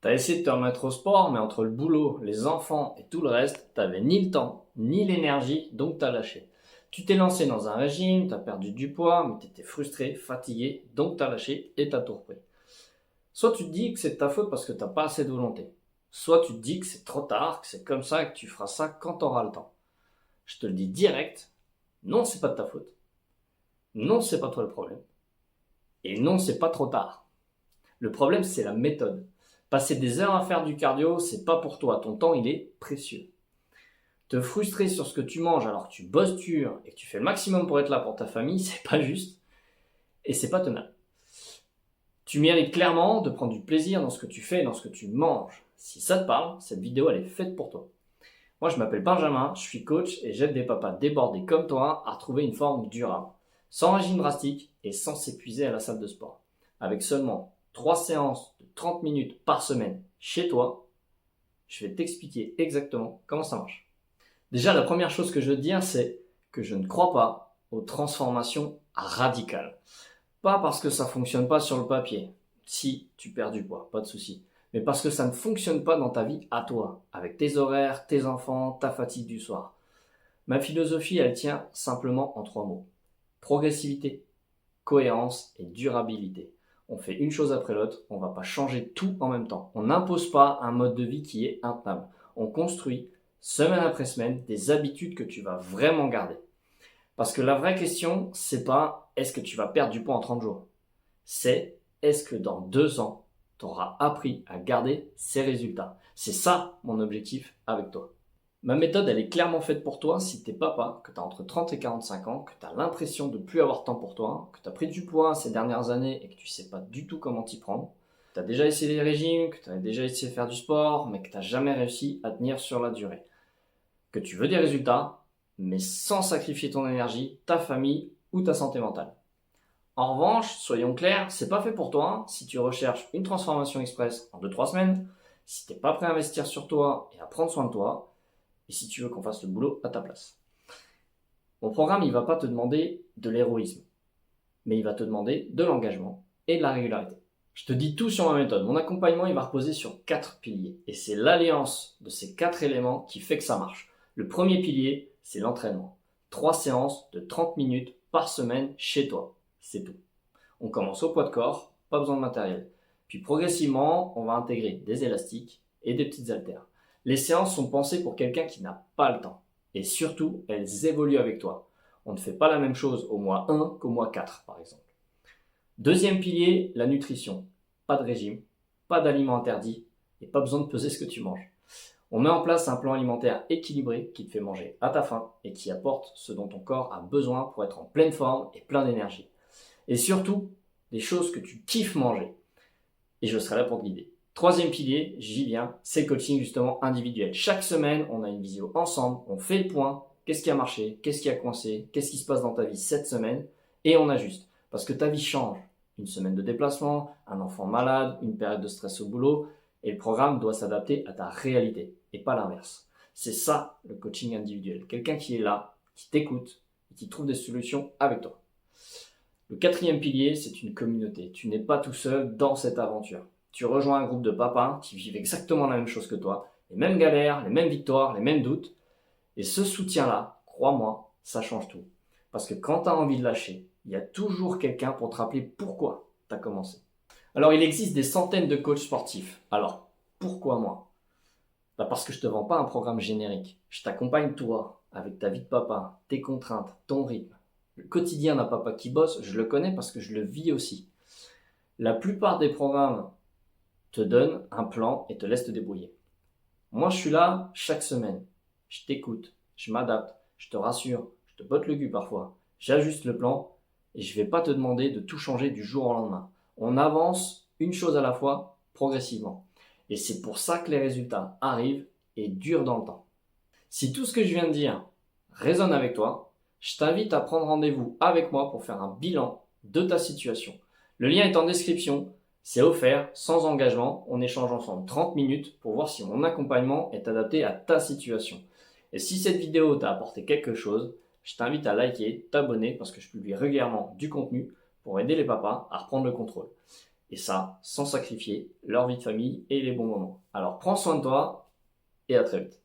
T'as essayé de te remettre au sport, mais entre le boulot, les enfants et tout le reste, t'avais ni le temps, ni l'énergie, donc t'as lâché. Tu t'es lancé dans un régime, t'as perdu du poids, mais t'étais frustré, fatigué, donc t'as lâché et t'as tout repris. Soit tu te dis que c'est de ta faute parce que t'as pas assez de volonté. Soit tu te dis que c'est trop tard, que c'est comme ça et que tu feras ça quand t'auras le temps. Je te le dis direct, non, c'est pas de ta faute. Non, c'est pas toi le problème. Et non, c'est pas trop tard. Le problème, c'est la méthode. Passer des heures à faire du cardio, c'est pas pour toi. Ton temps, il est précieux. Te frustrer sur ce que tu manges alors que tu bosses dur et que tu fais le maximum pour être là pour ta famille, c'est pas juste et c'est pas tenable. Tu mérites clairement de prendre du plaisir dans ce que tu fais et dans ce que tu manges. Si ça te parle, cette vidéo, elle est faite pour toi. Moi, je m'appelle Benjamin, je suis coach et j'aide des papas débordés comme toi à retrouver une forme durable, sans régime drastique et sans s'épuiser à la salle de sport. Avec seulement 3 séances de 30 minutes par semaine chez toi, je vais t'expliquer exactement comment ça marche. Déjà, la première chose que je veux te dire, c'est que je ne crois pas aux transformations radicales. Pas parce que ça fonctionne pas sur le papier. Si tu perds du poids, pas de souci. Mais parce que ça ne fonctionne pas dans ta vie à toi, avec tes horaires, tes enfants, ta fatigue du soir. Ma philosophie, elle tient simplement en 3 mots. Progressivité, cohérence et durabilité. On fait une chose après l'autre, on ne va pas changer tout en même temps. On n'impose pas un mode de vie qui est intenable. On construit, semaine après semaine, des habitudes que tu vas vraiment garder. Parce que la vraie question, c'est pas est-ce que tu vas perdre du poids en 30 jours. C'est est-ce que dans 2 ans, tu auras appris à garder ces résultats. C'est ça mon objectif avec toi. Ma méthode, elle est clairement faite pour toi si t'es papa, que tu as entre 30 et 45 ans, que tu as l'impression de ne plus avoir de temps pour toi, que tu as pris du poids ces dernières années et que tu sais pas du tout comment t'y prendre. Tu as déjà essayé les régimes, que tu as déjà essayé de faire du sport, mais que tu n'as jamais réussi à tenir sur la durée. Que tu veux des résultats, mais sans sacrifier ton énergie, ta famille ou ta santé mentale. En revanche, soyons clairs, c'est pas fait pour toi si tu recherches une transformation express en 2-3 semaines, si t'es pas prêt à investir sur toi et à prendre soin de toi, et si tu veux qu'on fasse le boulot à ta place. Mon programme, il va pas te demander de l'héroïsme, mais il va te demander de l'engagement et de la régularité. Je te dis tout sur ma méthode. Mon accompagnement, il va reposer sur 4 piliers. Et c'est l'alliance de ces 4 éléments qui fait que ça marche. Le premier pilier, c'est l'entraînement. 3 séances de 30 minutes par semaine chez toi. C'est tout. On commence au poids de corps, pas besoin de matériel. Puis progressivement, on va intégrer des élastiques et des petites haltères. Les séances sont pensées pour quelqu'un qui n'a pas le temps. Et surtout, elles évoluent avec toi. On ne fait pas la même chose au mois 1 qu'au mois 4, par exemple. Deuxième pilier, la nutrition. Pas de régime, pas d'aliments interdits et pas besoin de peser ce que tu manges. On met en place un plan alimentaire équilibré qui te fait manger à ta faim et qui apporte ce dont ton corps a besoin pour être en pleine forme et plein d'énergie. Et surtout, des choses que tu kiffes manger. Et je serai là pour te guider. Troisième pilier, j'y viens, c'est le coaching justement individuel. Chaque semaine, on a une visio ensemble, on fait le point, qu'est-ce qui a marché, qu'est-ce qui a coincé, qu'est-ce qui se passe dans ta vie cette semaine, et on ajuste. Parce que ta vie change. Une semaine de déplacement, un enfant malade, une période de stress au boulot, et le programme doit s'adapter à ta réalité, et pas l'inverse. C'est ça le coaching individuel. Quelqu'un qui est là, qui t'écoute, et qui trouve des solutions avec toi. Le quatrième pilier, c'est une communauté. Tu n'es pas tout seul dans cette aventure. Tu rejoins un groupe de papas qui vivent exactement la même chose que toi, les mêmes galères, les mêmes victoires, les mêmes doutes. Et ce soutien-là, crois-moi, ça change tout. Parce que quand tu as envie de lâcher, il y a toujours quelqu'un pour te rappeler pourquoi tu as commencé. Alors, il existe des centaines de coachs sportifs. Alors, pourquoi moi? Parce que je te vends pas un programme générique. Je t'accompagne toi, avec ta vie de papa, tes contraintes, ton rythme. Le quotidien d'un papa qui bosse, je le connais parce que je le vis aussi. La plupart des programmes te donnent un plan et te laissent te débrouiller. Moi, je suis là chaque semaine. Je t'écoute, je m'adapte, je te rassure, je te botte le cul parfois. J'ajuste le plan et je vais pas te demander de tout changer du jour au lendemain. On avance une chose à la fois, progressivement. Et c'est pour ça que les résultats arrivent et durent dans le temps. Si tout ce que je viens de dire résonne avec toi, je t'invite à prendre rendez-vous avec moi pour faire un bilan de ta situation. Le lien est en description, c'est offert, sans engagement. On échange ensemble 30 minutes pour voir si mon accompagnement est adapté à ta situation. Et si cette vidéo t'a apporté quelque chose, je t'invite à liker, t'abonner parce que je publie régulièrement du contenu pour aider les papas à reprendre le contrôle. Et ça, sans sacrifier leur vie de famille et les bons moments. Alors prends soin de toi et à très vite.